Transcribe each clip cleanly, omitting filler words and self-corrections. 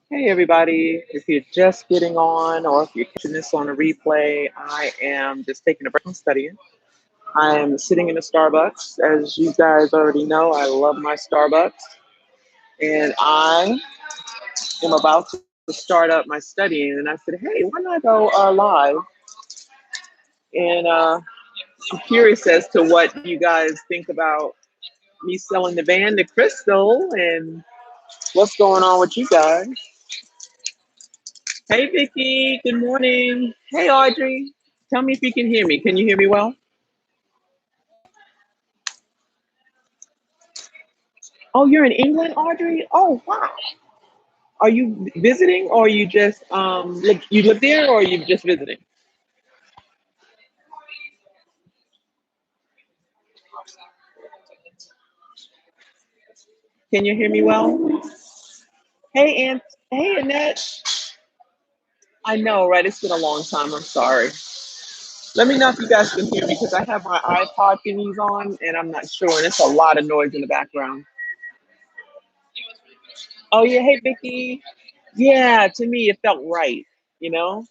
Hey everybody, if you're just getting on or if you're catching this on a replay, I am just taking a break from studying. I am sitting in a Starbucks. As you guys already know, I love my Starbucks. And I am about to start up my studying. And I said, hey, why not go live? And I'm curious as to what you guys think about me selling the van to Crystal and what's going on with you guys. Hey Vicky, good morning. Hey Audrey, tell me if you can hear me. Can you hear me well? Oh, you're in England, Audrey? Oh, wow. Are you visiting or you just you live there or are you just visiting? Can you hear me well? Hey Aunt, hey Annette. I know, right? It's been a long time. I'm sorry. Let me know if you guys can hear me because I have my iPod thingies on and I'm not sure, and it's a lot of noise in the background. Oh yeah, hey Vicky. Yeah, to me it felt right, you know?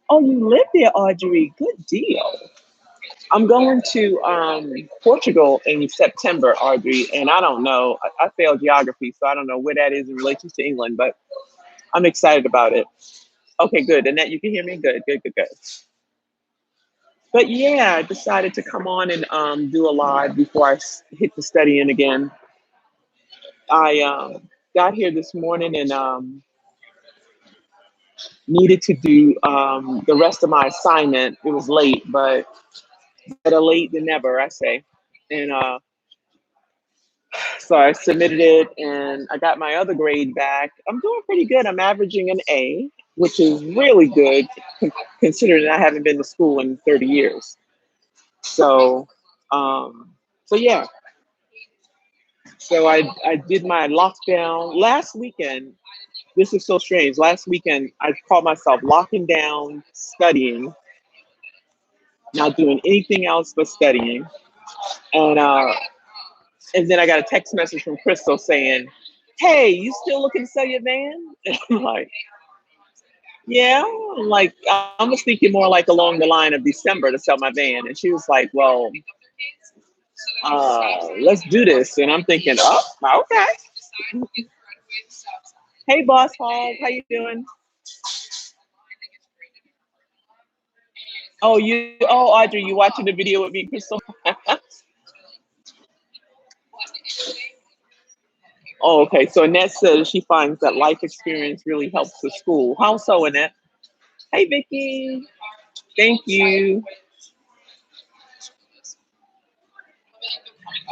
Oh, you live there, Audrey. Good deal. I'm going to Portugal in September, Audrey, and I don't know. I failed geography, so I don't know where that is in relation to England, but I'm excited about it. Okay, good. Annette, you can hear me? Good, good, good, good. But yeah, I decided to come on and do a live before hit the studying again. I got here this morning and needed to do the rest of my assignment. It was late, but better late than never, I say. And so I submitted it and I got my other grade back. I'm doing pretty good. I'm averaging an A, which is really good considering I haven't been to school in 30 years. So, um, so yeah. So I did my lockdown last weekend. This is so strange. Last weekend, I called myself locking down, studying, not doing anything else but studying. And and then I got a text message from Crystal saying, "Hey, you still looking to sell your van?" And I'm like, "Yeah." I'm like, I was thinking more like along the line of December to sell my van, and she was like, "Well, let's do this." And I'm thinking, "Oh, okay." Hey, Boss Hog, how you doing? Oh, Audrey, you watching the video with me, Crystal? Oh, okay. So Annette says she finds that life experience really helps with school. How so, Annette? Hey, Vicky. Thank you.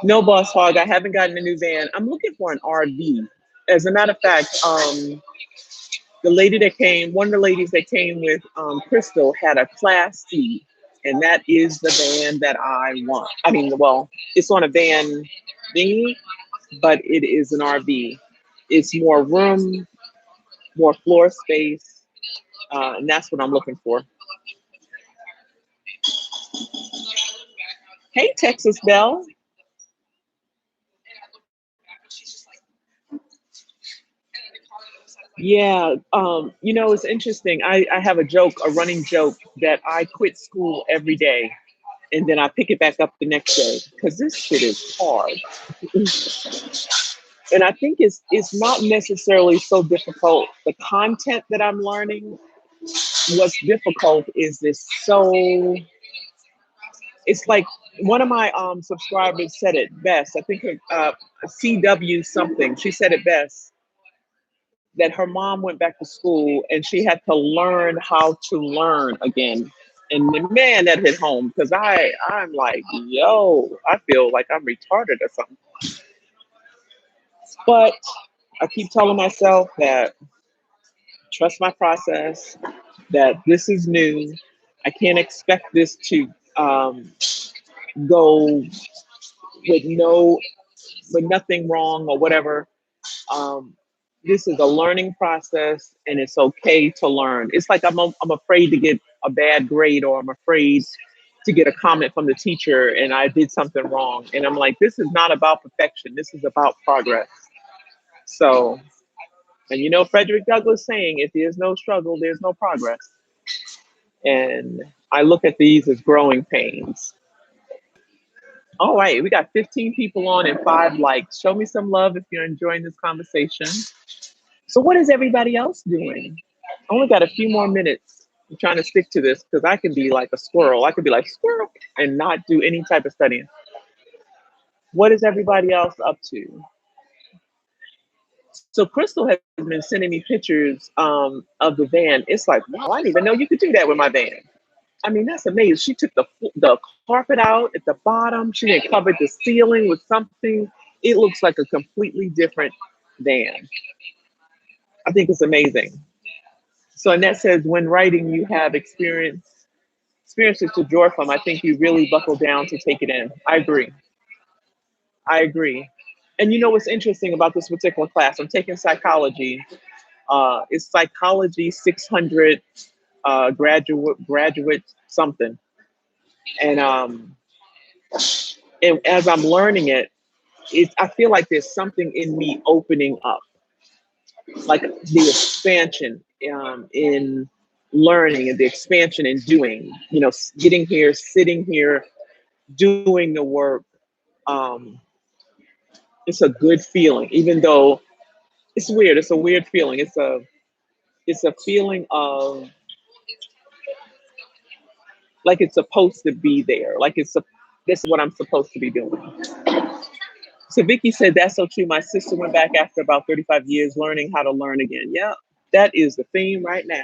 No, Boss Hog, I haven't gotten a new van. I'm looking for an RV. As a matter of fact, the lady that came, one of the ladies that came with Crystal had a Class C, and that is the van that I want. I mean, well, it's on a van thingy, but it is an RV. It's more room, more floor space, and that's what I'm looking for. Hey, Texas Belle. Yeah, it's interesting. I have a joke, a running joke that I quit school every day and then I pick it back up the next day because this shit is hard. And I think it's not necessarily so difficult. The content that I'm learning, what's difficult is this so it's like one of my subscribers said it best. I think CW something. She said it best that her mom went back to school and she had to learn how to learn again. And man, that hit home because I'm like, yo, I feel like I'm retarded or something. But I keep telling myself that trust my process, that this is new. I can't expect this to go with no with nothing wrong or whatever. Um, This is a learning process, and it's okay to learn. It's like I'm afraid to get a bad grade, or I'm afraid to get a comment from the teacher and I did something wrong. And I'm like, this is not about perfection. This is about progress. So, and you know, Frederick Douglass saying, if there's no struggle, there's no progress. And I look at these as growing pains. All right, we got 15 people on and 5 likes. Show me some love if you're enjoying this conversation. So, what is everybody else doing? I only got a few more minutes. I'm trying to stick to this because I can be like a squirrel. I could be like squirrel and not do any type of studying. What is everybody else up to? So Crystal has been sending me pictures of the van. It's like, wow, I didn't even know you could do that with my van. I mean, that's amazing. She took the carpet out at the bottom. She then covered the ceiling with something. It looks like a completely different van. I think it's amazing. So Annette says, when writing, you have experiences to draw from. I think you really buckle down to take it in. I agree. I agree. And you know what's interesting about this particular class? I'm taking psychology. It's psychology 600 graduate something. And and as I'm learning it, I feel like there's something in me opening up, like the expansion in learning and the expansion in doing. You know, getting here, sitting here, doing the work. Um, it's a good feeling, even though it's weird. It's a weird feeling. It's a feeling of like it's supposed to be there. Like this is what I'm supposed to be doing. So Vicky said that's so true. My sister went back after about 35 years learning how to learn again. Yeah, that is the theme right now.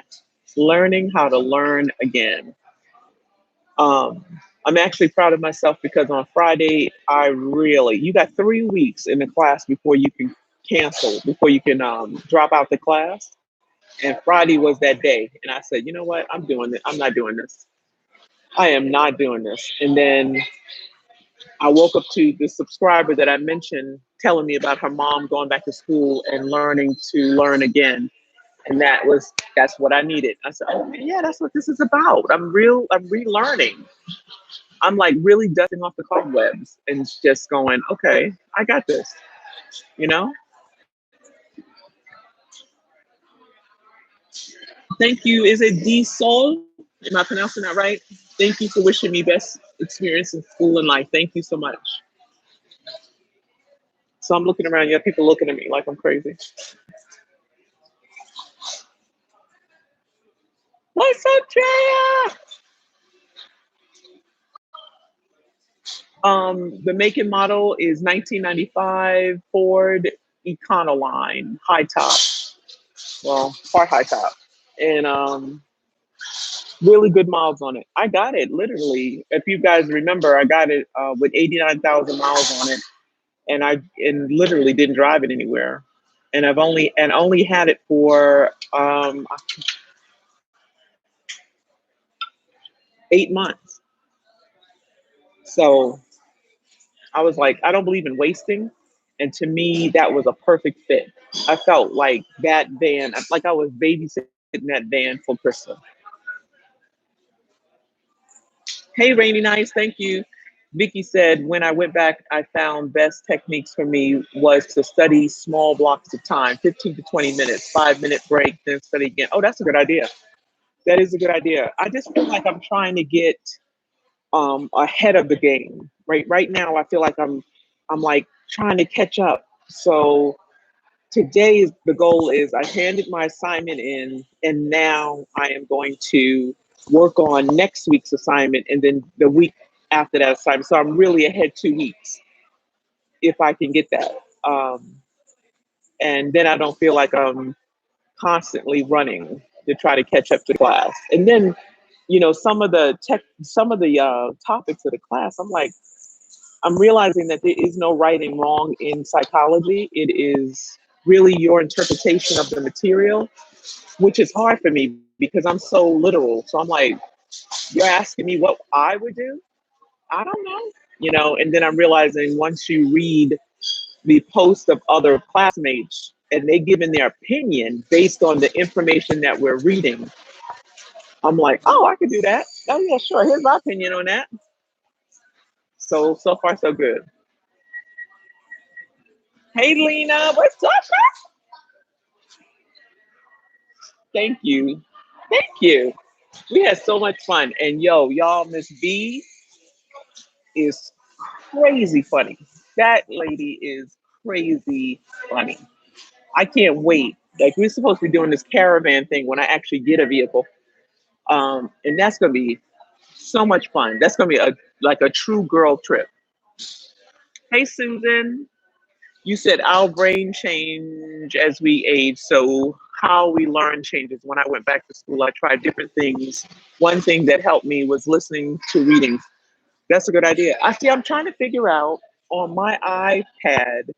Learning how to learn again. Um, I'm actually proud of myself because on Friday, you got 3 weeks in the class before you can cancel, before you can drop out the class. And Friday was that day. And I said, you know what? I'm doing it. I'm not doing this. I am not doing this. And then I woke up to the subscriber that I mentioned telling me about her mom going back to school and learning to learn again. And that's what I needed. I said, oh yeah, that's what this is about. I'm relearning. I'm like really dusting off the cobwebs and just going, okay, I got this, you know? Thank you. Is it D Sol? Am I pronouncing that right? Thank you for wishing me best experience in school and life. Thank you so much. So I'm looking around, you have people looking at me like I'm crazy. What's up, Jaya? The make and model is 1995 Ford Econoline, high top. Well, part high top. And really good miles on it. I got it literally. If you guys remember, I got it with 89,000 miles on it, and I literally didn't drive it anywhere. And I've only had it for 8 months. So I was like, I don't believe in wasting. And to me, that was a perfect fit. I felt like that van, like I was babysitting that van for Krista. Hey, Rainy Nights, thank you. Vicky said, when I went back, I found best techniques for me was to study small blocks of time, 15 to 20 minutes, 5-minute break, then study again. Oh, that's a good idea. That is a good idea. I just feel like I'm trying to get ahead of the game. Right now, I feel like I'm like trying to catch up. So today the goal is I handed my assignment in, and now I am going to work on next week's assignment, and then the week after that assignment. So I'm really ahead 2 weeks if I can get that. And then I don't feel like I'm constantly running to try to catch up to class. And then, some of the topics of the class, I'm realizing that there is no right and wrong in psychology. It is really your interpretation of the material, which is hard for me because I'm so literal. So I'm like, you're asking me what I would do? I don't know. And then I'm realizing once you read the posts of other classmates, and they giving their opinion based on the information that we're reading, I'm like, oh, I could do that. Oh yeah, sure. Here's my opinion on that. So far so good. Hey Lena, what's up? Thank you. Thank you. We had so much fun. And yo, y'all, Miss B is crazy funny. That lady is crazy funny. I can't wait. Like we're supposed to be doing this caravan thing when I actually get a vehicle. And that's gonna be so much fun. That's gonna be a true girl trip. Hey Susan, you said our brain change as we age. So how we learn changes. When I went back to school, I tried different things. One thing that helped me was listening to readings. That's a good idea. I'm trying to figure out on my iPad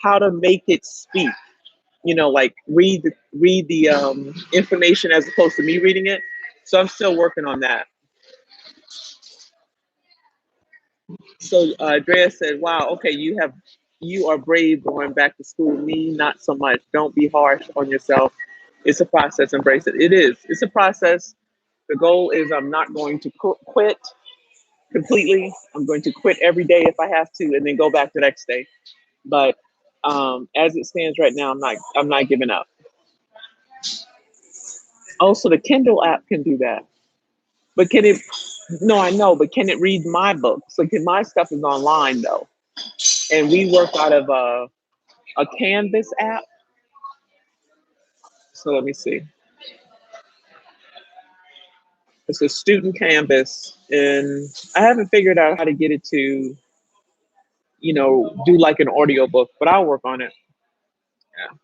how to make it speak. Like read the information as opposed to me reading it. So I'm still working on that. So Drea said, "Wow, okay, you are brave going back to school. Me, not so much. Don't be harsh on yourself. It's a process. Embrace it. It is. It's a process. The goal is I'm not going to quit completely. I'm going to quit every day if I have to, and then go back the next day. But as it stands right now, I'm not giving up. Also, the Kindle app can do that. But can it? No, I know. But can it read my books? So my stuff is online though, and we work out of a Canvas app. So let me see. It's a student Canvas, and I haven't figured out how to get it to, do like an audio book, but I'll work on it. Yeah.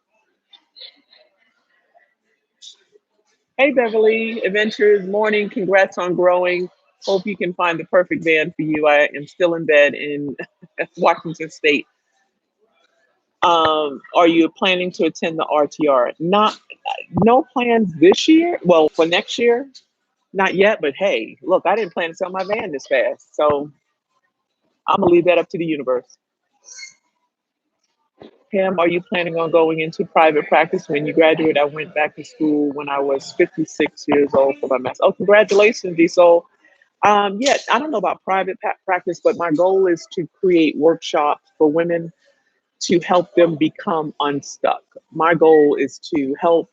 Hey, Beverly, Adventures Morning. Congrats on growing. Hope you can find the perfect band for you. I am still in bed in Washington State. Are you planning to attend the RTR? Not, no plans this year. Well, for next year, not yet. But hey, look, I didn't plan to sell my van this fast, so I'm gonna leave that up to the universe. Pam, are you planning on going into private practice when you graduate? I went back to school when I was 56 years old for my master's. Oh, congratulations, Diesel. Yeah, I don't know about private practice, but my goal is to create workshops for women to help them become unstuck. My goal is to help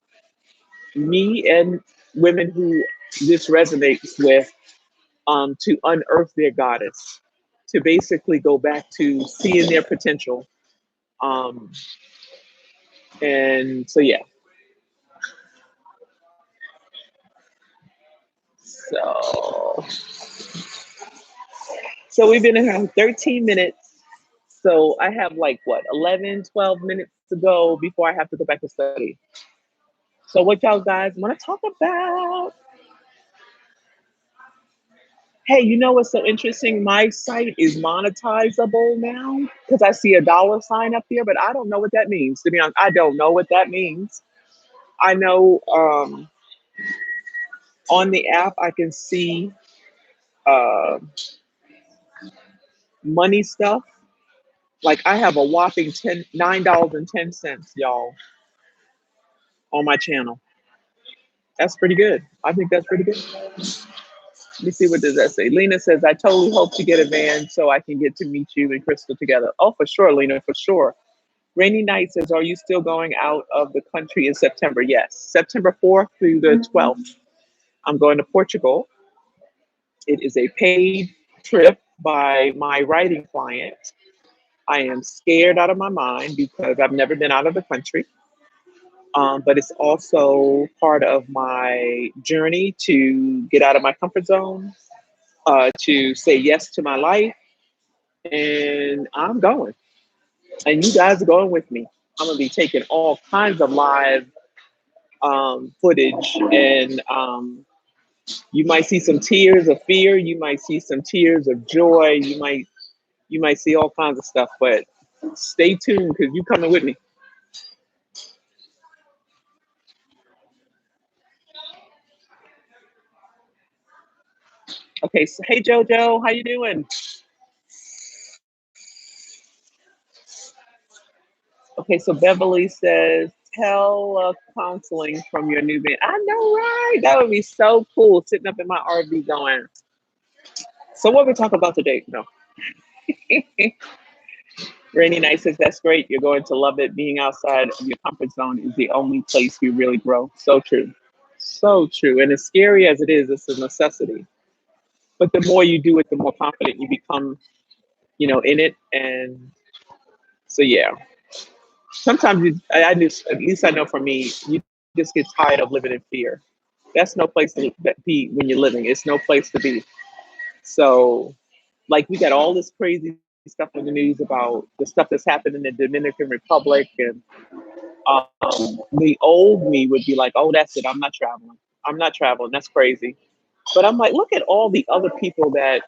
me and women who this resonates with, to unearth their goddess, to basically go back to seeing their potential. Um, and so, yeah, so we've been here 13 minutes. So I have like what, 11, 12 minutes to go before I have to go back to study. So what y'all guys want to talk about? Hey, you know what's so interesting? My site is monetizable now because I see a dollar sign up there, but I don't know what that means. To be honest, I don't know what that means. I know on the app I can see uh, money stuff. Like I have a whopping $9.10, y'all, on my channel. That's pretty good. I think that's pretty good. Let me see, what does that say? Lena says, I totally hope to get a van so I can get to meet you and Crystal together. Oh, for sure, Lena, for sure. Rainy Night says, are you still going out of the country in September? Yes. September 4th through the 12th. I'm going to Portugal. It is a paid trip by my writing client. I am scared out of my mind because I've never been out of the country. But it's also part of my journey to get out of my comfort zone, to say yes to my life. And I'm going. And you guys are going with me. I'm going to be taking all kinds of live footage. And you might see some tears of fear. You might see some tears of joy. You might see all kinds of stuff. But stay tuned because you're coming with me. Okay, so hey Jojo, how you doing? Okay, so Beverly says counseling from your new band. I know, right? That would be so cool, sitting up in my RV going. So what we talk about today? No. Rainy Night says that's great. You're going to love it. Being outside of your comfort zone is the only place we really grow. So true. So true. And as scary as it is, it's a necessity. But the more you do it, the more confident you become, in it. And so yeah. Sometimes I just, at least I know for me, you just get tired of living in fear. That's no place to be when you're living. It's no place to be. So, like, we got all this crazy stuff in the news about the stuff that's happened in the Dominican Republic, and the old me would be like, "Oh, that's it. I'm not traveling. I'm not traveling. That's crazy." But I'm like, look at all the other people that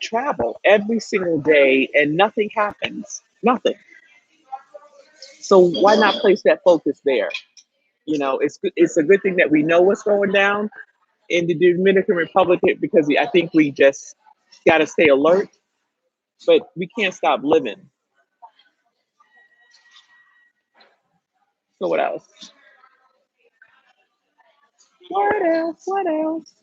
travel every single day, and nothing happens. Nothing. So why not place that focus there? It's a good thing that we know what's going down in the Dominican Republic, because I think we just got to stay alert, but we can't stop living. So what else? What else? What else?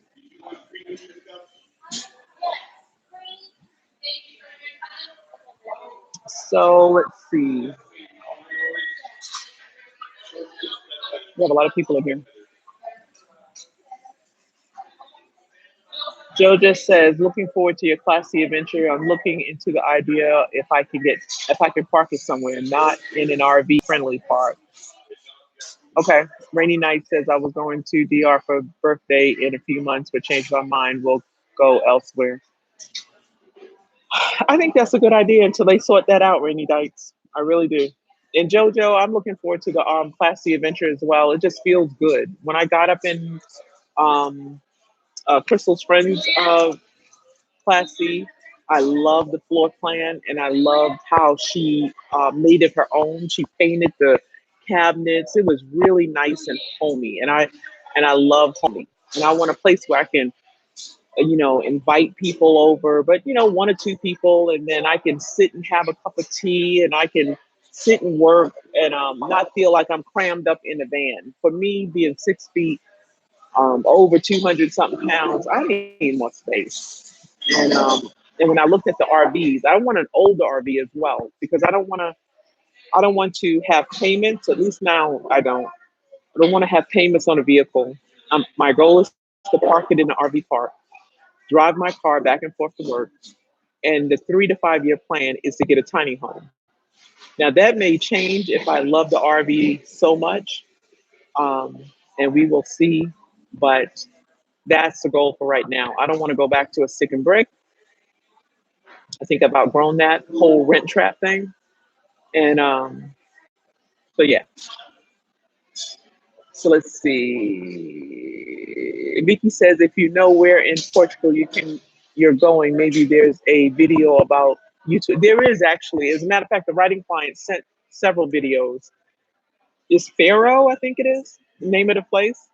So let's see. We have a lot of people in here. Joe just says, looking forward to your classy adventure. I'm looking into the idea if I can park it somewhere, not in an RV friendly park. Okay. Rainy Night says, I was going to DR for birthday in a few months, but changed my mind. We'll go elsewhere. I think that's a good idea until they sort that out, Rainy Nights. I really do. And JoJo, I'm looking forward to the classy adventure as well. It just feels good. When I got up in um, Crystal's friends Class C. I love the floor plan, and I loved how she made it her own. She painted the cabinets. It was really nice and homey, and I love homey. And I want a place where I can, invite people over, but one or two people, and then I can sit and have a cup of tea, and I can sit and work, and not feel like I'm crammed up in a van. For me, being 6 feet, over 200 something pounds, I need more space. And when I looked at the RVs, I want an older RV as well, because I don't want to have payments. At least now I don't want to have payments on a vehicle. My goal is to park it in the RV park, drive my car back and forth to work, and the 3 to 5 year plan is to get a tiny home. Now that may change if I love the RV so much, um, and we will see. But that's the goal for right now. I don't want to go back to a stick and brick. I think I've outgrown that whole rent trap thing. And so yeah. So let's see. Vicky says if you know where in Portugal you're going, maybe there's a video about YouTube. There is actually, as a matter of fact, the writing client sent several videos. It's Faro, I think it is, the name of the place.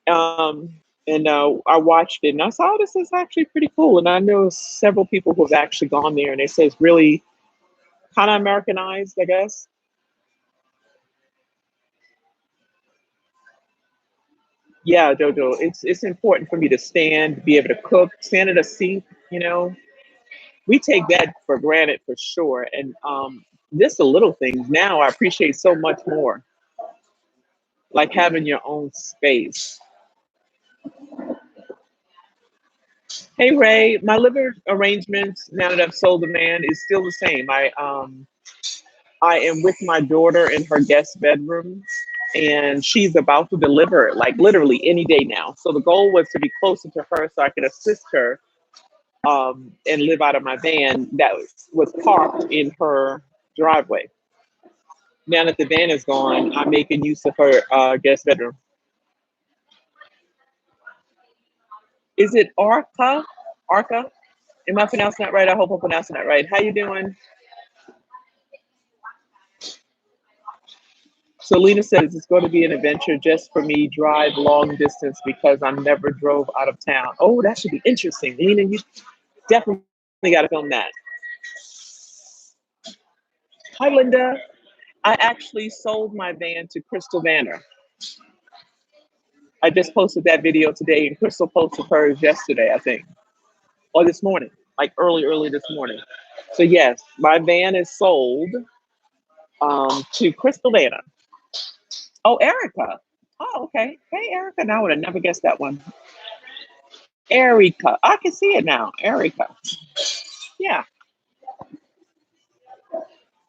And I watched it and I saw, oh, this is actually pretty cool. And I know several people who have actually gone there, and they say it's really kind of Americanized, I guess. Yeah, Jojo, it's important for me to stand, be able to cook, stand at a sink. You know, we take that for granted for sure, and just the little things now I appreciate so much more, like having your own space. Hey Ray, my living arrangements now that I've sold the man is still the same. I am with my daughter in her guest bedroom, and she's about to deliver, like literally any day now. So the goal was to be closer to her so I could assist her, and live out of my van that was parked in her driveway. Now that the van is gone, I'm making use of her guest bedroom. Is it Arca? Arca? Am I pronouncing that right? I hope I'm pronouncing that right. How you doing? So Lena says it's going to be an adventure just for me, drive long distance because I never drove out of town. Oh, that should be interesting. Lena, you definitely got to film that. Hi, Linda. I actually sold my van to Crystal Vanner. I just posted that video today, and Crystal posted hers yesterday, I think, or this morning, like early this morning. So yes, my van is sold to Crystal Vanner. Oh, Erica. Oh, okay. Hey, Erica. Now I would have never guessed that one. Erica. I can see it now. Erica. Yeah.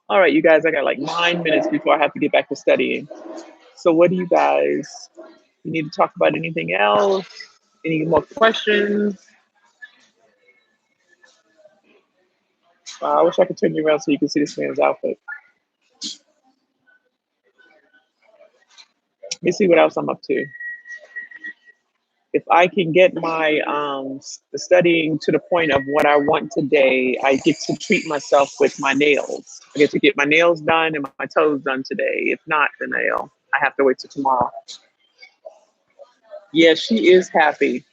All right, you guys. I got like 9 minutes before I have to get back to studying. So, what do you guys? You need to talk about anything else? Any more questions? I wish I could turn you around so you can see this man's outfit. Let me see what else I'm up to. If I can get my studying to the point of what I want today, I get to treat myself with my nails. I get to get my nails done and my toes done today. If not, then I have to wait till tomorrow. Yeah, she is happy.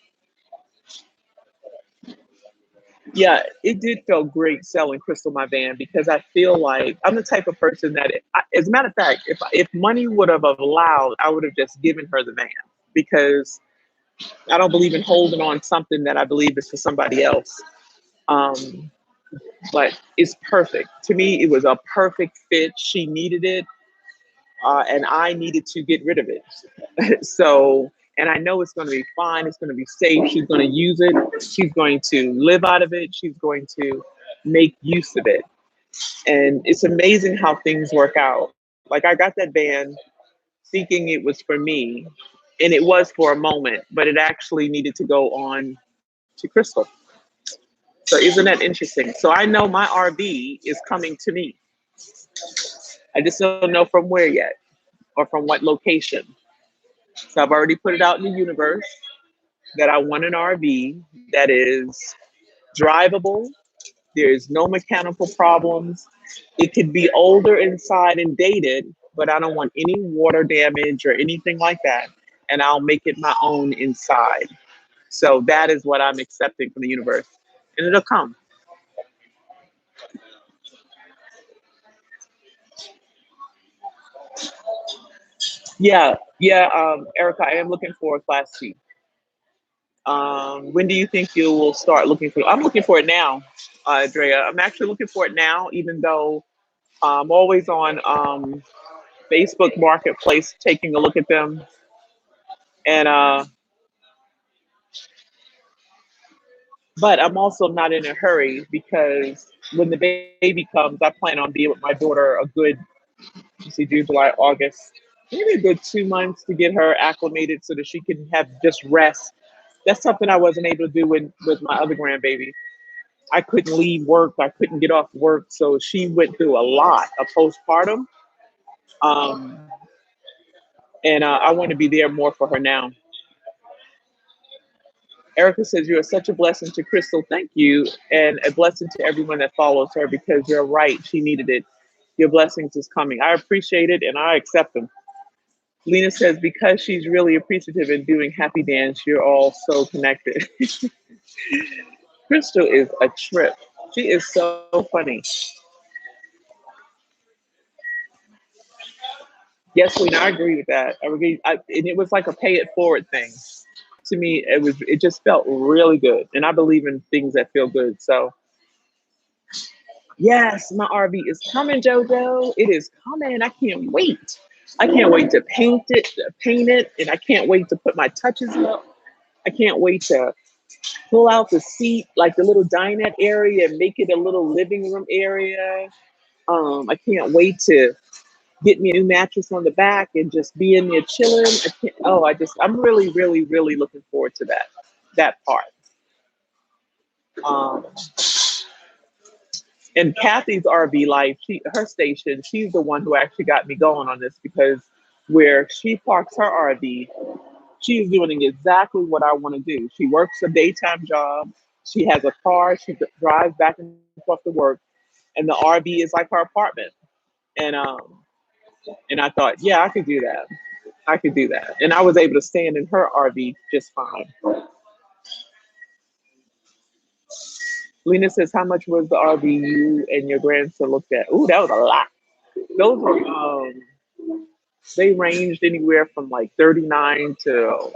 Yeah, it did feel great selling Crystal my van because I feel like I'm the type of person that, as a matter of fact, if money would have allowed, I would have just given her the van because I don't believe in holding on something that I believe is for somebody else. Um, but it's perfect. To me, it was a perfect fit. She needed it, and I needed to get rid of it. So, and I know it's going to be fine. It's going to be safe. She's going to use it. She's going to live out of it. She's going to make use of it. And it's amazing how things work out. Like I got that van thinking it was for me, and it was for a moment, but it actually needed to go on to Crystal. So isn't that interesting? So I know my RV is coming to me. I just don't know from where yet or from what location. So I've already put it out in the universe that I want an RV that is drivable. There's no mechanical problems. It could be older inside and dated, but I don't want any water damage or anything like that. And I'll make it my own inside. So that is what I'm accepting from the universe. And it'll come. Yeah, yeah, Erica, I am looking for a class C. When do you think you will start looking for? I'm looking for it now, Drea. I'm actually looking for it now, even though I'm always on Facebook Marketplace taking a look at them. And but I'm also not in a hurry because when the baby comes, I plan on being with my daughter a good, you see, June, July, August, maybe a good 2 months to get her acclimated so that she can have just rest. That's something I wasn't able to do with my other grandbaby. I couldn't leave work. I couldn't get off work. So she went through a lot of postpartum. Um, and I want to be there more for her now. Erica says, "You are such a blessing to Crystal. Thank you. And a blessing to everyone that follows her because you're right. She needed it. Your blessings is coming. I appreciate it and I accept them." Lena says, "Because she's really appreciative and doing happy dance, you're all so connected." Crystal is a trip. She is so funny. Yes, Lena, I agree with that. I agree. And it was like a pay it forward thing. To me, it just felt really good. And I believe in things that feel good. So yes, my RV is coming, JoJo. It is coming. I can't wait. I can't wait to paint it, and I can't wait to put my touches up. I can't wait to pull out the seat, like the little dinette area, and make it a little living room area. I can't wait to get me a new mattress on the back and just be in there chilling. I'm really, really, really looking forward to that part. Um, and Kathy's RV life, her station, she's the one who actually got me going on this because where she parks her RV, she is doing exactly what I want to do. She works a daytime job. She has a car. She drives back and forth to work, and the RV is like her apartment. And and I thought, yeah, I could do that. I could do that, and I was able to stand in her RV just fine. Lena says, "How much was the RV you and your grandson looked at?" Ooh, that was a lot. Those were they ranged anywhere from like 39 to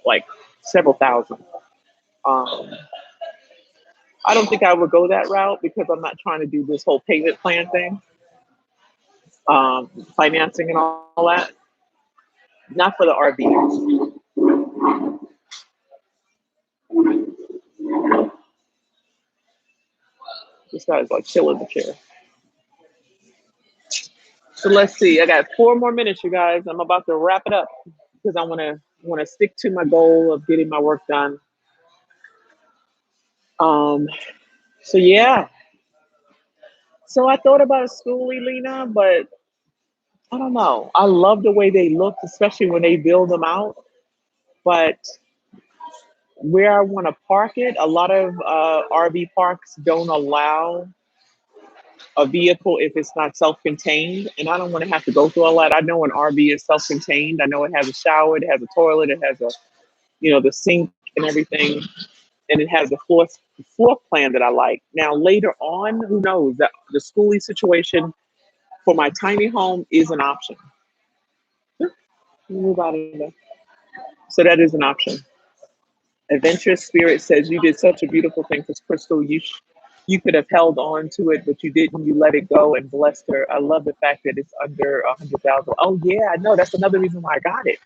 like several thousand. Um, I don't think I would go that route because I'm not trying to do this whole payment plan thing, financing and all that. Not for the RVs. This guy's like chilling in the chair. So let's see. I got 4 more minutes, you guys. I'm about to wrap it up because I want to stick to my goal of getting my work done. Um, so yeah. So I thought about a school, Elena, but I don't know. I love the way they look, especially when they build them out. But where I want to park it, a lot of RV parks don't allow a vehicle if it's not self-contained, and I don't want to have to go through all that. I know an RV is self-contained. I know it has a shower, it has a toilet, it has a the sink and everything, and it has a floor plan that I like. Now later on, who knows that the schoolie situation for my tiny home is an option. Move out of there. So that is an option. Adventurous Spirit says you did such a beautiful thing for Crystal. You could have held on to it, but you didn't. You let it go and blessed her. I love the fact that it's under 100,000. Oh yeah, I know. That's another reason why I got it.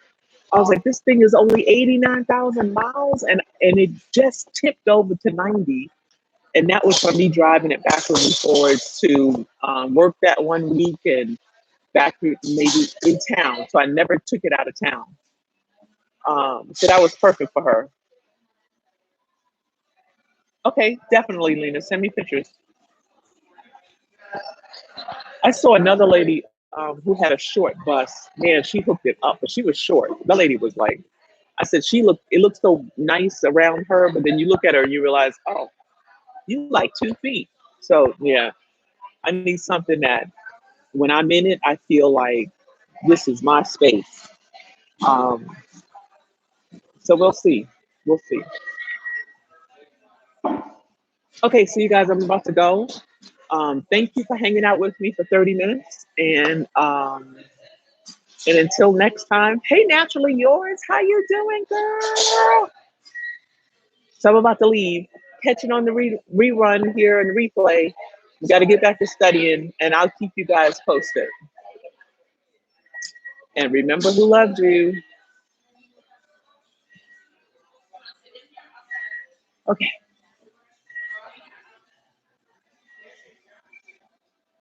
I was like, this thing is only 89,000 miles, and it just tipped over to 90. And that was from me driving it backwards and forwards to work that 1 week and back maybe in town. So I never took it out of town. So that was perfect for her. Okay, definitely, Lena. Send me pictures. I saw another lady who had a short bus. Man, she hooked it up, but she was short. The lady was like, I said, it looks so nice around her, but then you look at her and you realize, oh, you like 2 feet. So yeah, I need something that when I'm in it, I feel like this is my space. Um, so we'll see. We'll see. Okay, so you guys, I'm about to go. Thank you for hanging out with me for 30 minutes. And until next time, hey, naturally yours, how you doing, girl? So I'm about to leave, catching on the rerun here and replay. We got to get back to studying, and I'll keep you guys posted. And remember who loved you. Okay.